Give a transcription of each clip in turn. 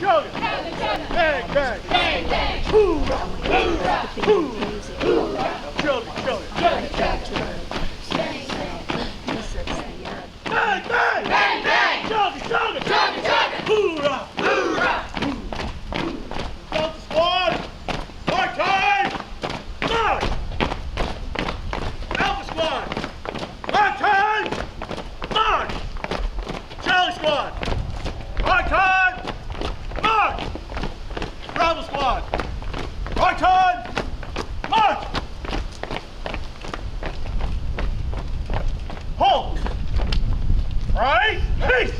Chugga. Bang, bang. Bang, bang. Hoorah, hoorah, hoorah, hoorah. Chugga, chugga, chugga. Bang, bang. Bang, bang. Chugga, chugga. Chugga, chugga. Hoorah, hoorah. Delta squad. March time. March. Alpha squad. March time. March. Charlie squad. March time. March. Bravo squad. March time. March. Hold. Right. Peace.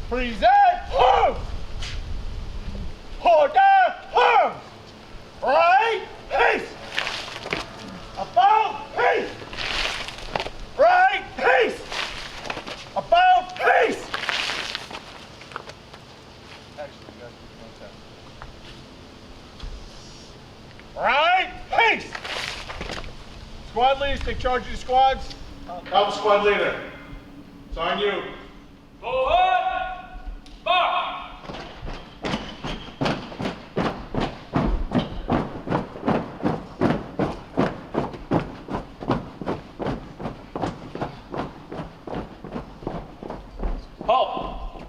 Present. Home. Order. Home. Right. Peace. About peace. Right. Peace. About peace. Actually, you guys can right. Peace. Squad leaders, take charge of your squads. Alpha squad leader. It's on you. Forward! March! Halt!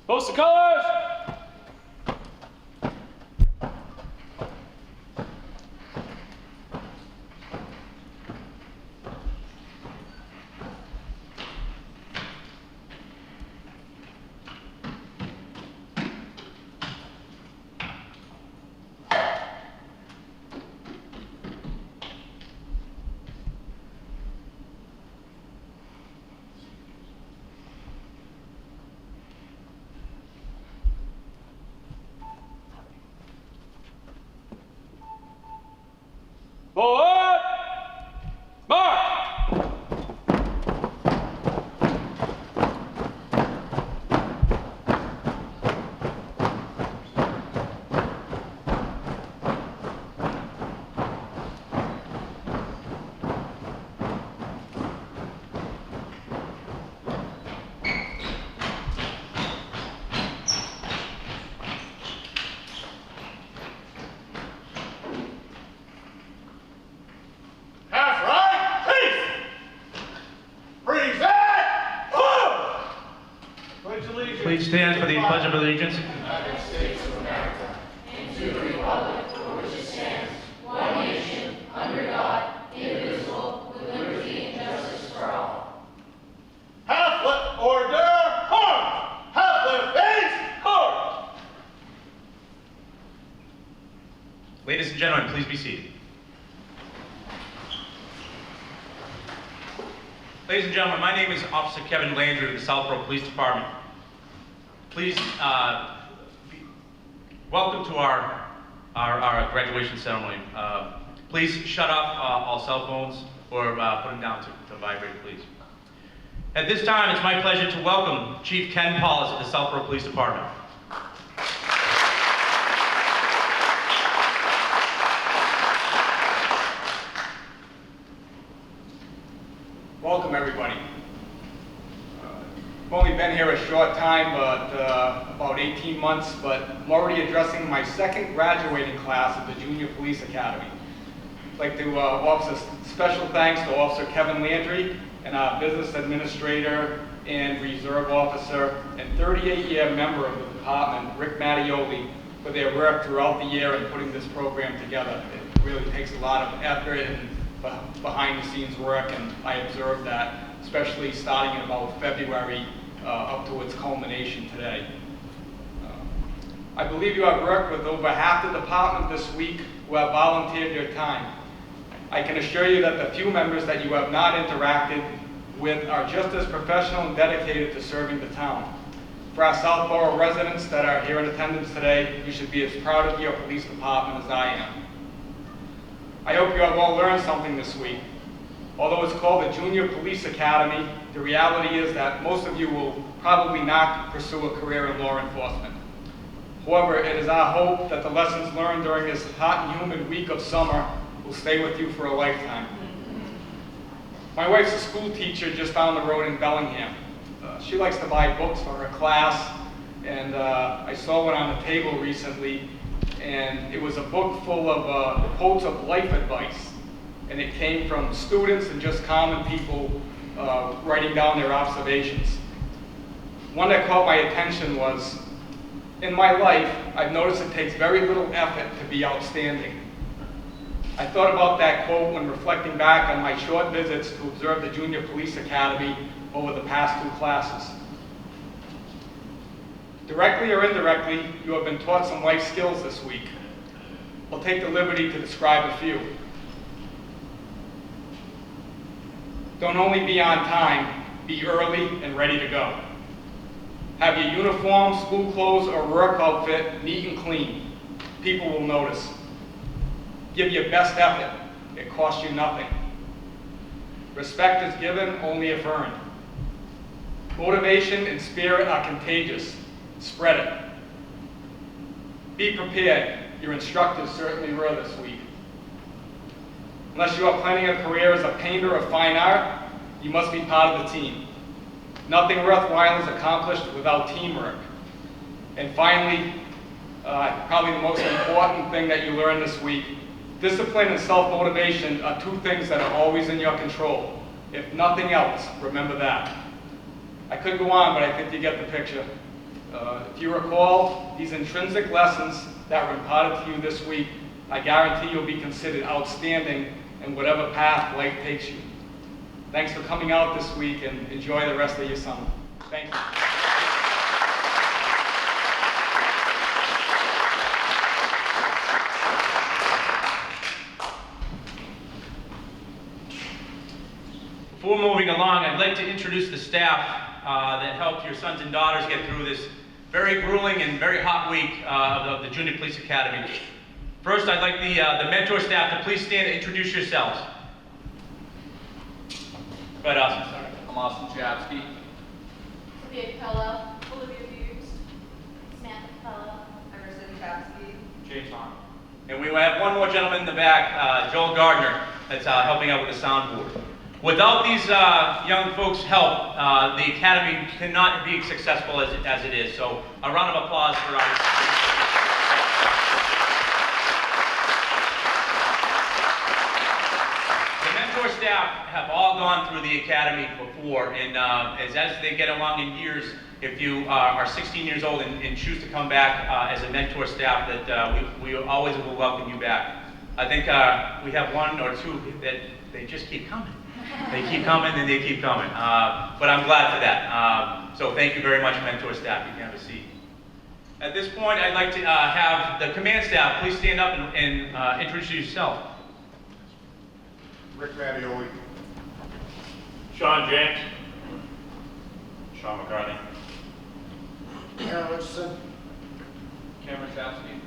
Post the colors! Forward! March! Please stand for the Pledge of Allegiance. United States of America, and to the republic for which it stands, one nation, under God, indivisible, with liberty and justice for all. Half left order, hard. Half left base, hard. Ladies and gentlemen, please be seated. Ladies and gentlemen, my name is Officer Kevin Landry of the Southborough Police Department. Please welcome to our graduation ceremony. Please shut off all cell phones or put them down to vibrate, please. At this time, it's my pleasure to welcome Chief Ken Paulus of the Southborough Police Department. Welcome, everybody. I've only been here a short time, but about 18 months, but I'm already addressing my second graduating class of the Junior Police Academy. I'd like to offer special thanks to Officer Kevin Landry and our Business Administrator and Reserve Officer and 38-year member of the department, Rick Mattioli, for their work throughout the year in putting this program together. It really takes a lot of effort and behind-the-scenes work, and I observed that, especially starting in about February up to its culmination today. I believe you have worked with over half the department this week who have volunteered your time. I can assure you that the few members that you have not interacted with are just as professional and dedicated to serving the town. For our Southborough residents that are here in attendance today, you should be as proud of your police department as I am. I hope you have all learned something this week. Although it's called the Junior Police Academy, the reality is that most of you will probably not pursue a career in law enforcement. However, it is our hope that the lessons learned during this hot and humid week of summer will stay with you for a lifetime. My wife's a school teacher just down the road in Bellingham. She likes to buy books for her class, and I saw one on the table recently, and it was a book full of quotes of life advice, and it came from students and just common people writing down their observations. One that caught my attention was, in my life, I've noticed it takes very little effort to be outstanding. I thought about that quote when reflecting back on my short visits to observe the Junior Police Academy over the past 2 classes. Directly or indirectly, you have been taught some life skills this week. I'll take the liberty to describe a few. Don't only be on time, be early and ready to go. Have your uniform, school clothes, or work outfit neat and clean. People will notice. Give your best effort. It costs you nothing. Respect is given, only if earned. Motivation and spirit are contagious. Spread it. Be prepared. Your instructors certainly were this week. Unless you are planning a career as a painter of fine art, you must be part of the team. Nothing worthwhile is accomplished without teamwork. And finally, probably the most important thing that you learned this week, discipline and self-motivation are 2 things that are always in your control. If nothing else, remember that. I could go on, but I think you get the picture. If you recall, these intrinsic lessons that were imparted to you this week, I guarantee you'll be considered outstanding in whatever path life takes you. Thanks for coming out this week, and enjoy the rest of your summer. Thank you. Before moving along, I'd like to introduce the staff that helped your sons and daughters get through this very grueling and very hot week of the Junior Police Academy. First, I'd like the mentor staff to please stand and introduce yourselves. Go ahead, Austin. I'm Austin Chapsky. Olivia Capello. Olivia Hughes. Samantha Capello. Emerson Chapsky. James Hahn. And we have one more gentleman in the back, Joel Gardner, that's helping out with the soundboard. Without these young folks' help, the Academy cannot be successful as it is. So a round of applause for our... Staff have all gone through the Academy before, and as they get along in years, if you are 16 years old and choose to come back as a mentor staff, that we always will welcome you back. I think we have 1 or 2 that they just keep coming. They keep coming and they keep coming, but I'm glad for that. So thank you very much, mentor staff. You can have a seat. At this point, I'd like to have the command staff please stand up and introduce yourself. Rick Mattioli. Sean James. Sean McCarthy. Aaron Richardson. Cameron Chapsky.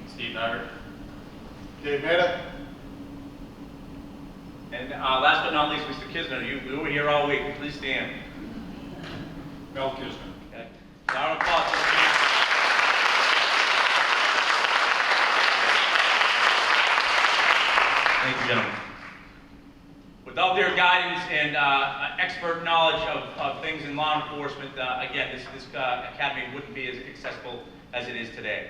Steve Nyberg. Dave Meta. And last but not least, Mr. Kisner, you were here all week. Please stand. Mel Kisner. Okay. Round of applause for the team. Thank you, gentlemen. Without their guidance and expert knowledge of things in law enforcement, again, this academy wouldn't be as accessible as it is today.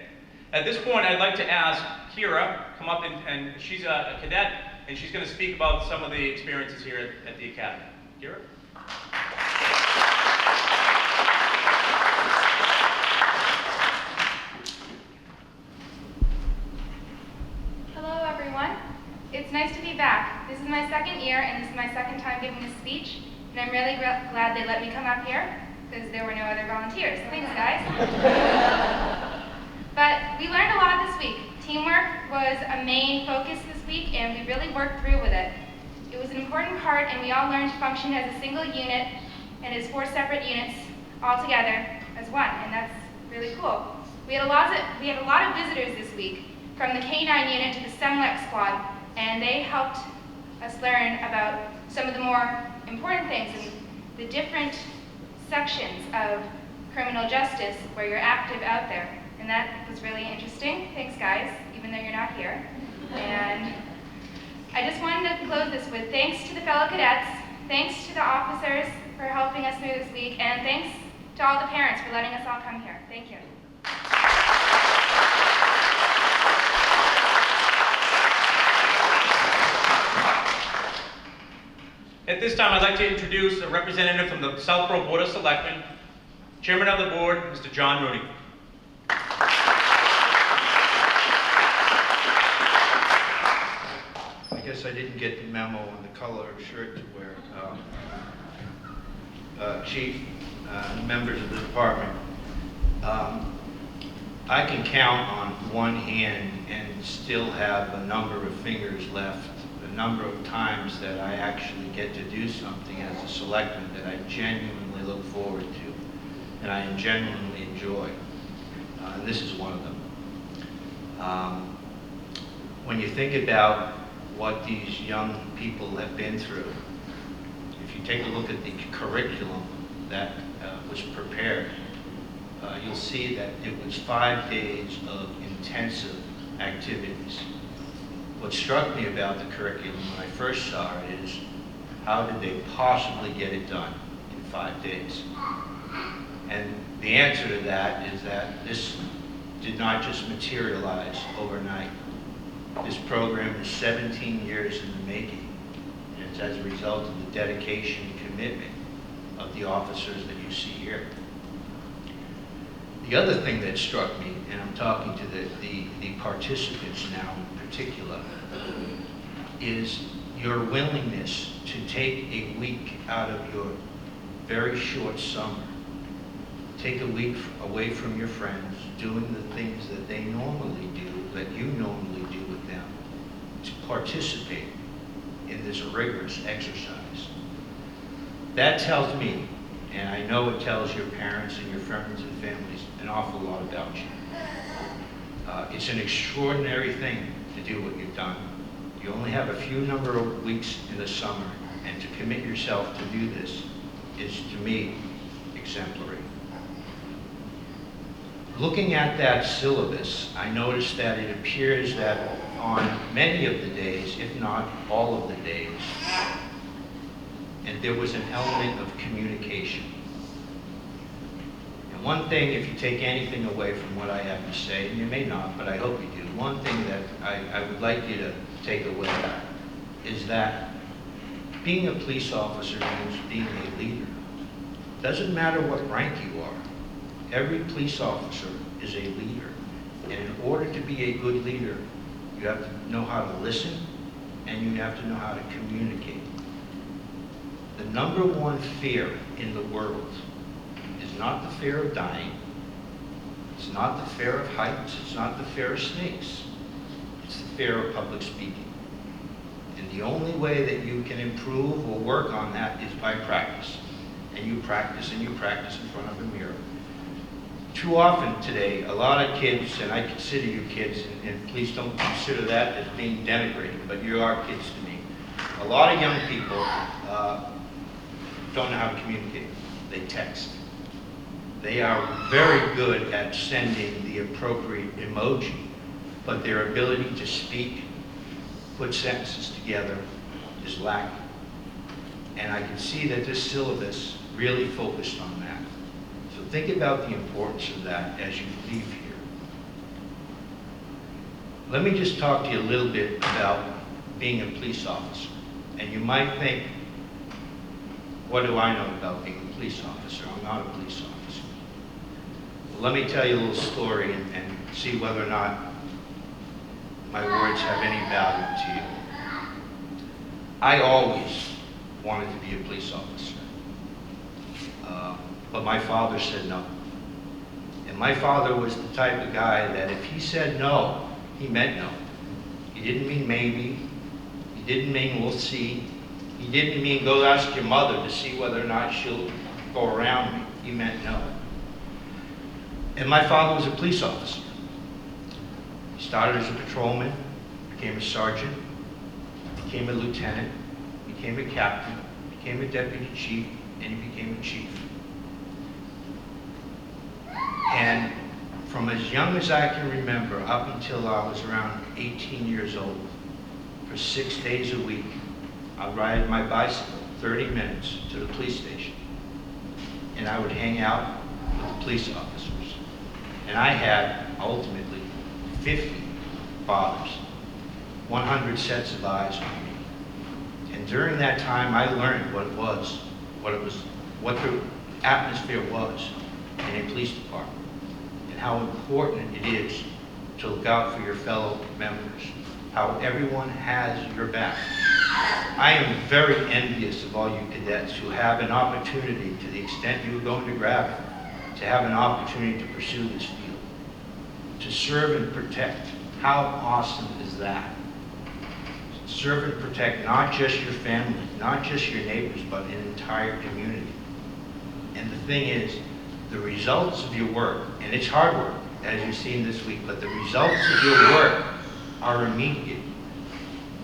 At this point, I'd like to ask Kira come up, and she's a cadet, and she's going to speak about some of the experiences here at the academy. Kira? Hello, everyone. It's nice to be back. This is my 2nd year, and this is my 2nd time giving this speech, and I'm really glad they let me come up here, because there were no other volunteers. Thanks, guys. But we learned a lot this week. Teamwork was a main focus this week, and we really worked through with it. It was an important part, and we all learned to function as a single unit and as 4 separate units all together as one, and that's really cool. We had a lot of visitors this week, from the K-9 unit to the SEMLEX squad, and they helped us learn about some of the more important things in the different sections of criminal justice where you're active out there. And that was really interesting. Thanks, guys, even though you're not here. And I just wanted to close this with thanks to the fellow cadets Thanks to the officers for helping us through this week, and thanks to all the parents for letting us all come here. Thank you. At this time, I'd like to introduce a representative from the Southborough Board of Selectmen, Chairman of the Board, Mr. John Rooney. I guess I didn't get the memo on the color of shirt to wear. Chief, members of the department, I can count on one hand and still have a number of fingers left, the number of times that I actually get to do something as a selectman that I genuinely look forward to and I genuinely enjoy. And this is one of them. When you think about what these young people have been through, if you take a look at the curriculum that was prepared, you'll see that it was 5 days of intensive activities. What struck me about the curriculum when I first saw it is, how did they possibly get it done in 5 days? And the answer to that is that this did not just materialize overnight. This program is 17 years in the making, and it's as a result of the dedication and commitment of the officers that you see here. The other thing that struck me, and I'm talking to the participants now in particular, is your willingness to take a week out of your very short summer, take a week away from your friends, doing the things that they normally do, that you normally do with them, to participate in this rigorous exercise. That tells me, and I know it tells your parents and your friends and families, an awful lot about you. It's an extraordinary thing to do what you've done. You only have a few number of weeks in the summer, and to commit yourself to do this is, to me, exemplary. Looking at that syllabus, I noticed that it appears that on many of the days, if not all of the days, and there was an element of communication. And one thing, if you take anything away from what I have to say, and you may not, but I hope you do, one thing that I would like you to take away is that being a police officer means being a leader. Doesn't matter what rank you are. Every police officer is a leader. And in order to be a good leader, you have to know how to listen and you have to know how to communicate. The number one fear in the world is not the fear of dying. It's not the fear of heights. It's not the fear of snakes. It's the fear of public speaking. And the only way that you can improve or work on that is by practice. And you practice in front of a mirror. Too often today, a lot of kids, and I consider you kids, and please don't consider that as being denigrating, but you are kids to me. A lot of young people don't know how to communicate. They text. They are very good at sending the appropriate emoji, but their ability to speak, put sentences together, is lacking. And I can see that this syllabus really focused on that. So think about the importance of that as you leave here. Let me just talk to you a little bit about being a police officer. And you might think, what do I know about being a police officer? I'm not a police officer. Well, let me tell you a little story and see whether or not my words have any value to you. I always wanted to be a police officer. But my father said no. And my father was the type of guy that if he said no, he meant no. He didn't mean maybe. He didn't mean we'll see. He didn't mean go ask your mother to see whether or not she'll go around me. He meant no. And my father was a police officer. He started as a patrolman, became a sergeant, became a lieutenant, became a captain, became a deputy chief, and he became a chief. And from as young as I can remember, up until I was around 18 years old, for 6 days a week, I'd ride my bicycle 30 minutes to the police station. And I would hang out with the police officers. And I had, ultimately, 50 fathers, 100 sets of eyes on me. And during that time, I learned what the atmosphere was in a police department, and how important it is to look out for your fellow members, how everyone has your back. I am very envious of all you cadets who have an opportunity, to the extent you are going to grab it, to have an opportunity to pursue this field, to serve and protect. How awesome is that? Serve and protect not just your family, not just your neighbors, but an entire community. And the thing is, the results of your work, and it's hard work, as you've seen this week, but the results of your work are immediate.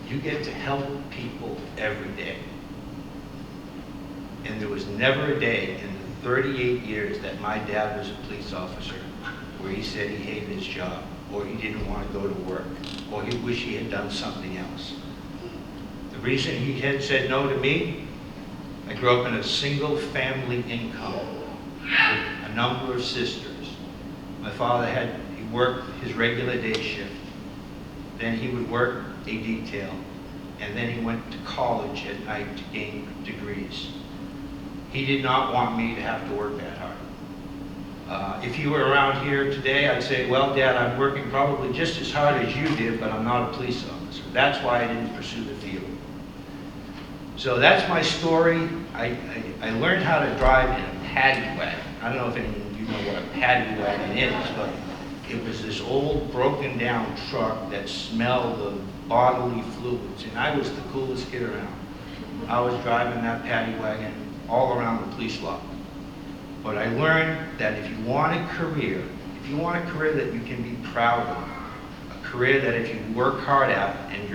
You get to help people every day. And there was never a day in the 38 years that my dad was a police officer where he said he hated his job, or he didn't want to go to work, or he wished he had done something else. The reason he had said no to me, I grew up in a single family income with a number of sisters. My father he worked his regular day shift, then he would work a detail, and then he went to college at night to gain degrees. He did not want me to have to work that hard. If you were around here today, I'd say, well, Dad, I'm working probably just as hard as you did, but I'm not a police officer. That's why I didn't pursue the field. So that's my story. I learned how to drive in a paddy wagon. I don't know if any of you know what a paddy wagon is, but it was this old broken down truck that smelled of bodily fluids, and I was the coolest kid around. I was driving that paddy wagon all around the police lot. But I learned that if you want a career that you can be proud of, a career that if you work hard at and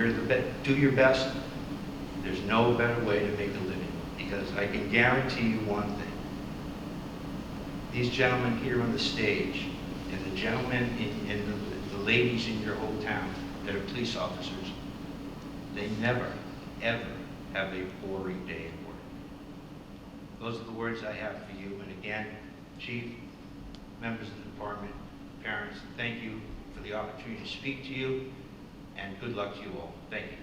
do your best, there's no better way to make a living. Because I can guarantee you one thing. These gentlemen here on the stage, and the gentlemen and the ladies in your whole town that are police officers, they never, ever have a boring day at work. Those are the words I have for you. And again, Chief, members of the department, parents, thank you for the opportunity to speak to you, and good luck to you all. Thank you.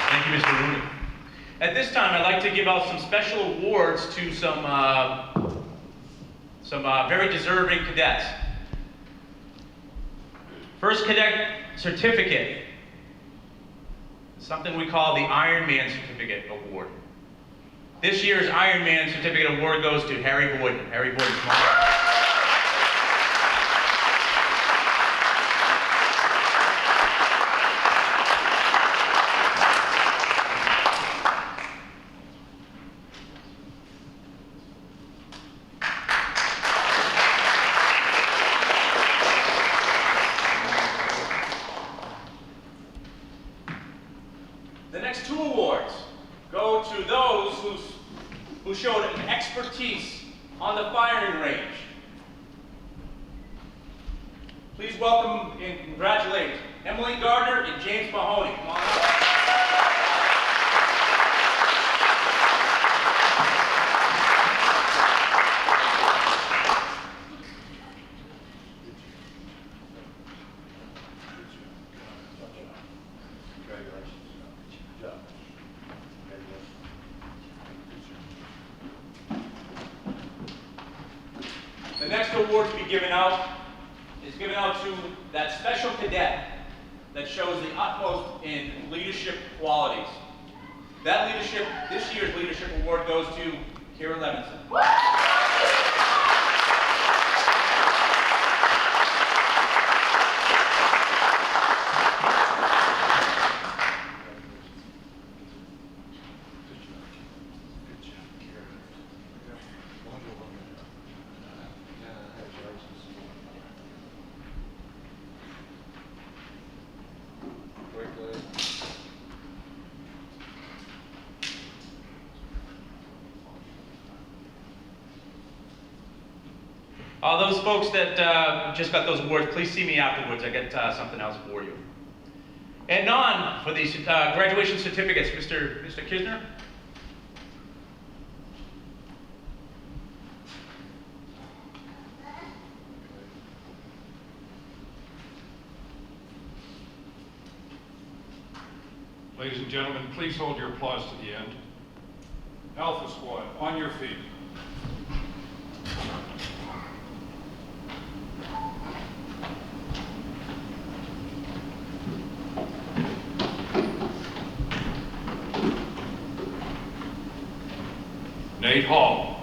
Thank you, Mr. Newman. At this time, I'd like to give out some special awards to some very deserving cadets. First cadet certificate, something we call the Iron Man Certificate Award. This year's Iron Man Certificate Award goes to Harry Boyden. Harry Boyden, come on. The next two awards go to those who showed an expertise on the firing range. Please welcome and congratulate Emily Gardner and James Mahoney. Come on up. The next award to be given out is given out to that special cadet that shows the utmost in leadership qualities. That leadership, this year's leadership award goes to Kira Levinson. All those folks that just got those awards, please see me afterwards. I get something else for you. And on for these graduation certificates, Mr. Kisner. Ladies and gentlemen, please hold your applause to the end. Alpha Squad, on your feet. Nate Hall.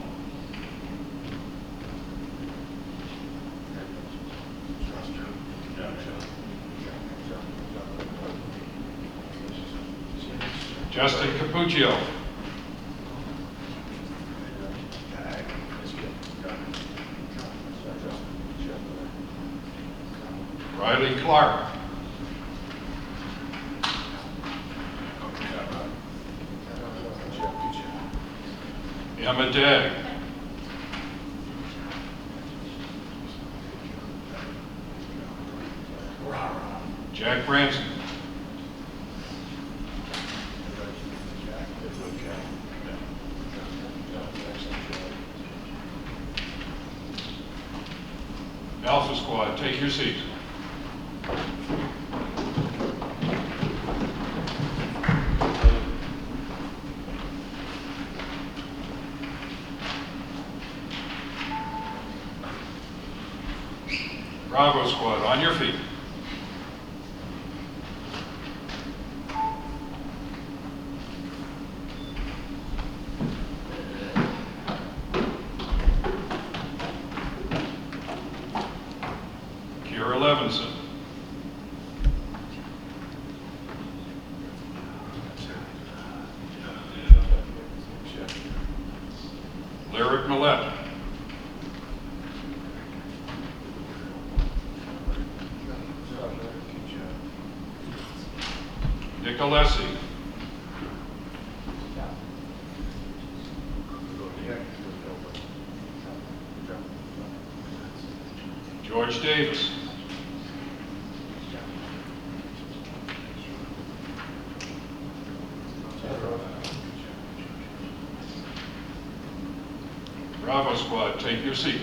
Justin Capuccio. Riley Clark. Emma Dagg. Jack Branson. Alpha Squad, take your seats. Bravo Squad, on your feet. Kira Levinson. Lyric Millette. Nicolesi. George Davis. Bravo Squad, take your seat.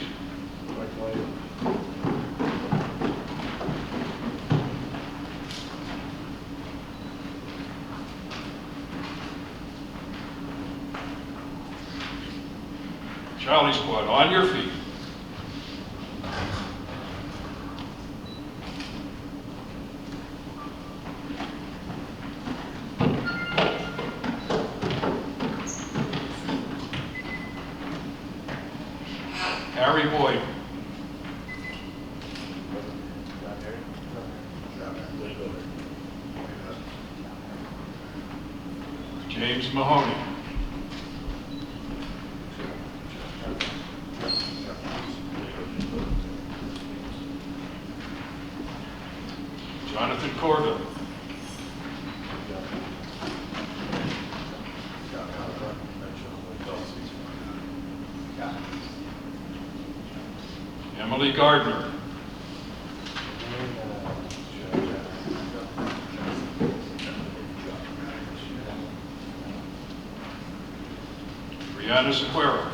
Charlie Squad, on your feet. Harry Boyd. James Mahoney. Jonathan Corda. Emily Gardner. Brianna Sequeira.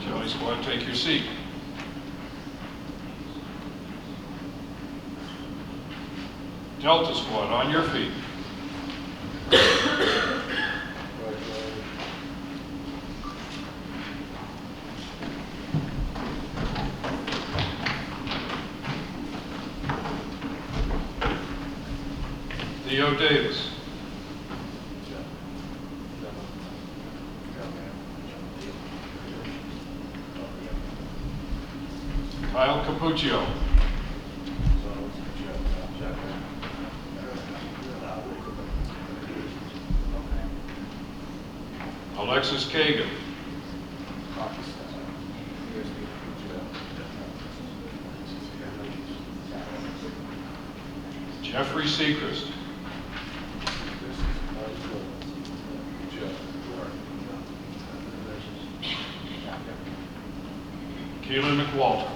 Charlie Squad, take your seat. Delta Squad, on your feet. Theo Davis. Kyle Capuccio. Alexis Kagan. Jeffrey Seacrest. Keelan McWalter.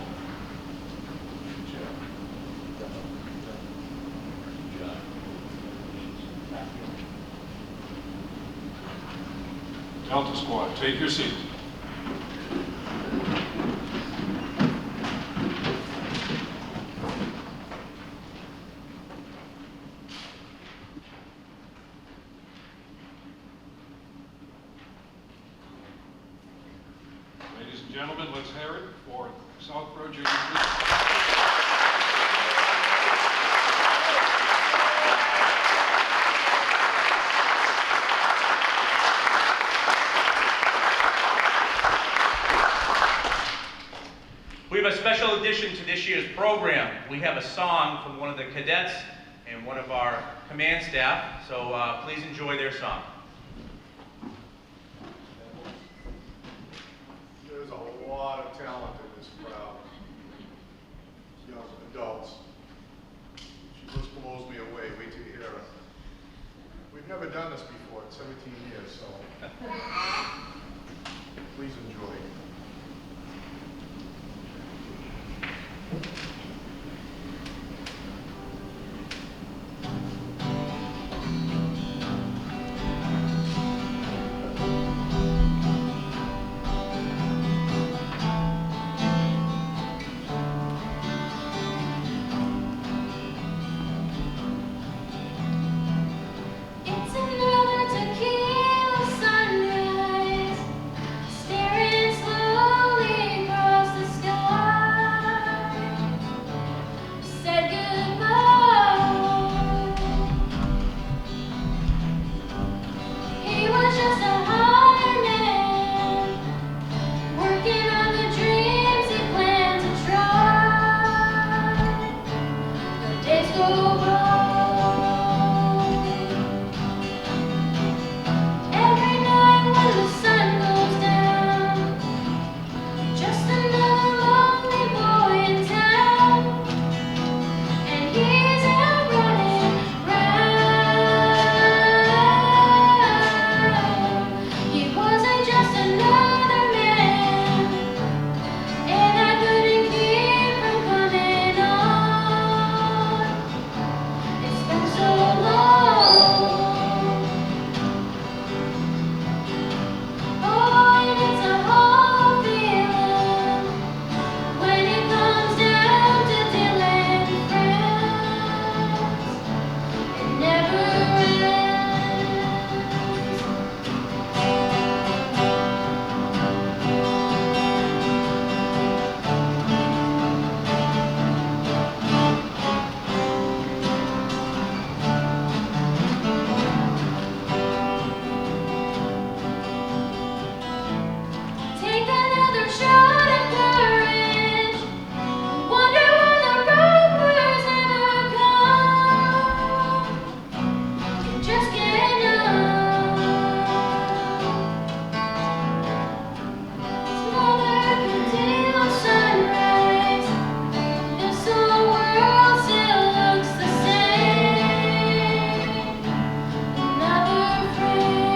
Delta Squad, take your seats. Ladies and gentlemen, let's hear it for Southborough Junior Police. We have a special addition to this year's program. We have a song from one of the cadets and one of our command staff, so please enjoy their song. There's a lot of talent in this crowd. Young adults. She just blows me away. Wait till you hear her. We've never done this before in 17 years, so please enjoy. It's another tequila sunrise, staring slowly across the sky. Said goodbye. He was just a hired man, working on the dreams he planned to try. The days go by. Every night when the sun goes down, just another lonely boy in town, and he's out running round. He wasn't just another man, and I couldn't keep from coming on. It's been so long. Oh, and it's a whole feeling when it comes down to Dillman friends. It never ends. Take another shot at courage. Wonder why the rovers ever come. You just can't know. It's another tequila sunrise. This whole world still looks the same. Another phrase.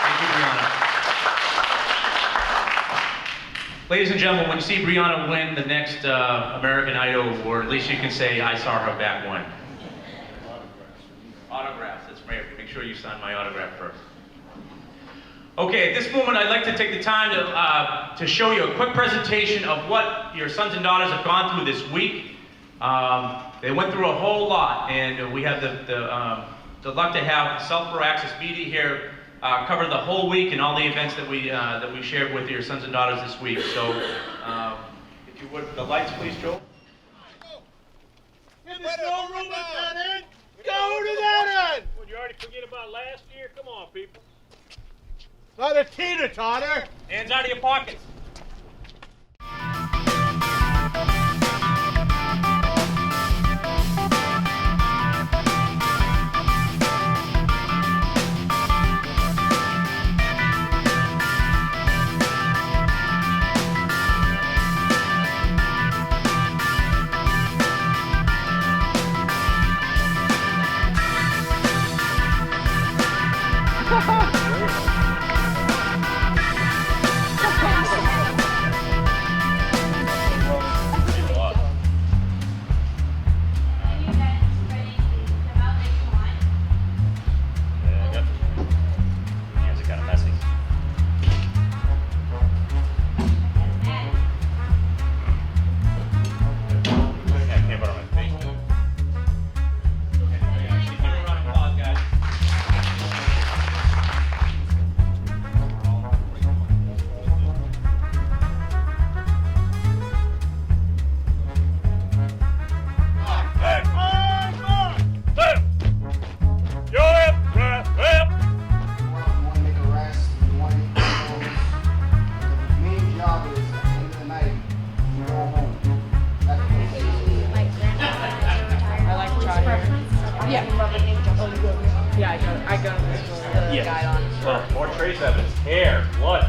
Thank you, Brianna. Ladies and gentlemen, when you see Brianna win the next American Idol award, at least you can say, I saw her back when. Autographs, that's right. Make sure you sign my autograph first. Okay, at this moment, I'd like to take the time to show you a quick presentation of what your sons and daughters have gone through this week. They went through a whole lot, and we have the the luck to have Southborough Access Media here cover the whole week and all the events that we shared with your sons and daughters this week. So, if you would, the lights, please, Joe. If there's no room at that end, go to that end! Would you already forget about last year? Come on, people. Not a teeter-totter. Hands out of your pockets.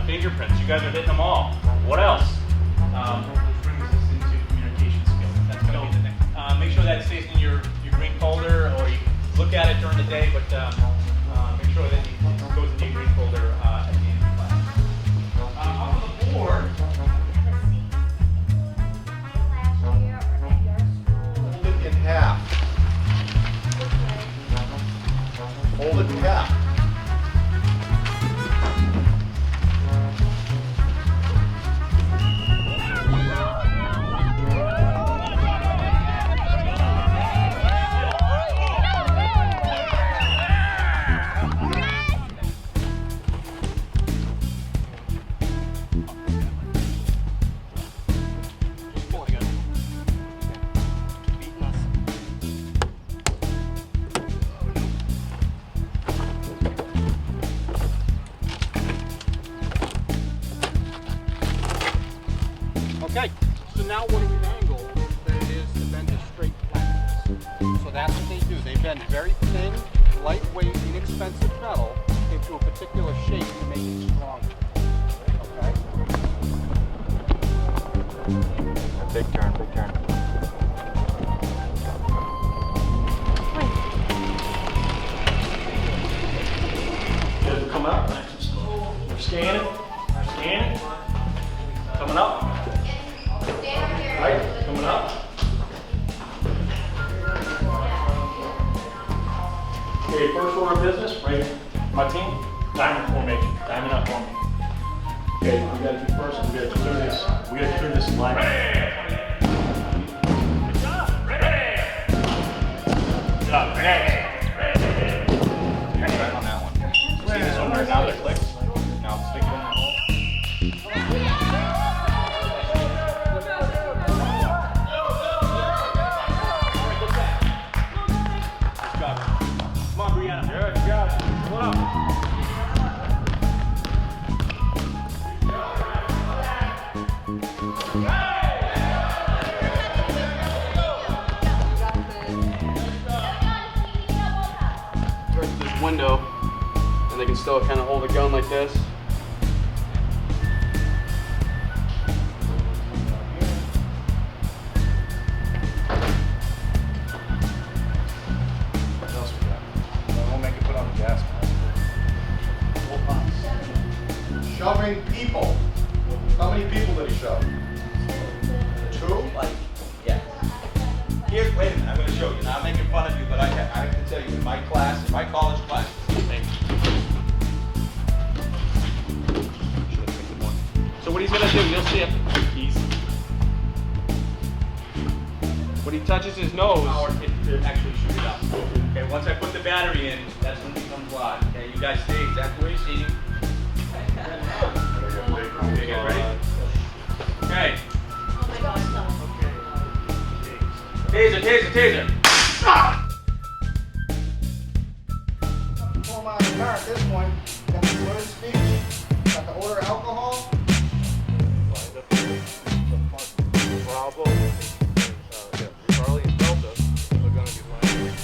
Fingerprints, you guys are hitting them all. What else? Which brings us into communication skills. That's going to be the next. Make sure that stays in your green folder, or you can look at it during the day, but make sure that it goes in your green folder at the end of class. Off of the board, Fold it in half. Fold it in half. Okay, so now what do we angle that it is to bend a straight flat? So that's what they do. They bend very thin, lightweight, inexpensive metal into a particular shape to make it stronger. Okay? Big turn, big turn. Come up, nice. We're scanning, scanning. Coming up. Right, coming up. Okay, first order of business, right? My team, diamond formation, diamond up for me. Okay, we gotta do first, we gotta clear this. We gotta clear this line. Good job, ready. Good job, ready. Right on that one. See this one right now that clicks? Now stick it in the hole. This window, and they can still kind of hold a gun like this. What else we got? We'll make it put on the gas mask. Shoving people. How many people did he shove? 2? Like, yeah. Here, wait a minute, I'm gonna show you. Now, I'm making fun of you, but I have to tell you, in my class, in my college class, So what he's gonna do, you'll see it. When he touches his nose, power to actually shoot it up. Okay, once I put the battery in, that's when it becomes live. Okay, you guys stay exactly where you're seating. Okay, get ready? Okay. Oh my gosh, no. Taser, taser, taser. Pull my car at this point. Got the slur of speech. Got the odor of alcohol. Bravo, Charlie and Delta are going to be landing.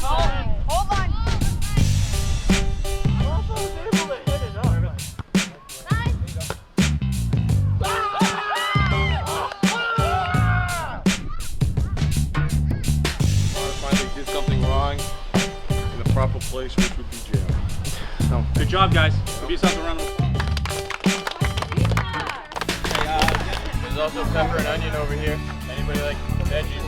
Hold on. Finally did something wrong in the proper place, which would be jail. So, Good job, guys. Give yourselves a round of applause. there's also pepper and onion over here. Anybody like veggies?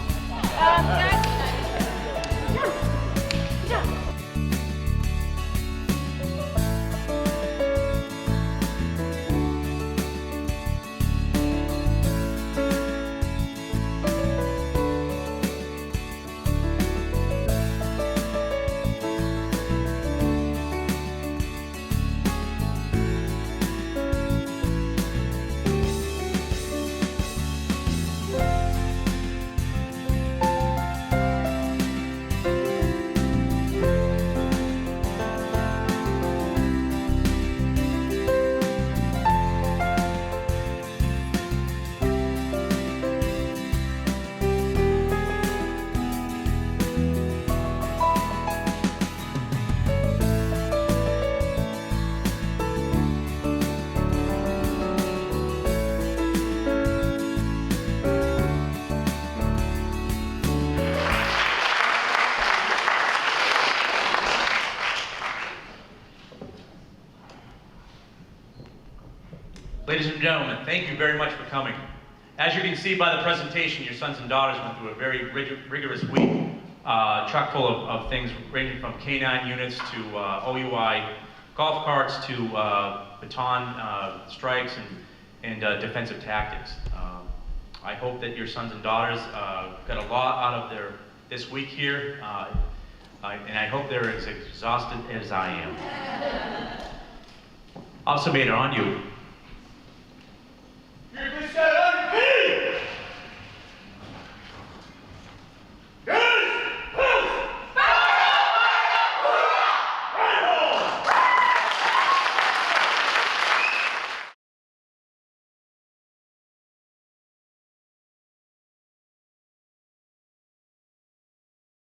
Ladies and gentlemen, thank you very much for coming. As you can see by the presentation, your sons and daughters went through a very rigorous week, chock full of things ranging from K-9 units to OUI golf carts to baton strikes and defensive tactics. I hope that your sons and daughters got a lot out of this week here, and I hope they're as exhausted as I am. Also made it on you.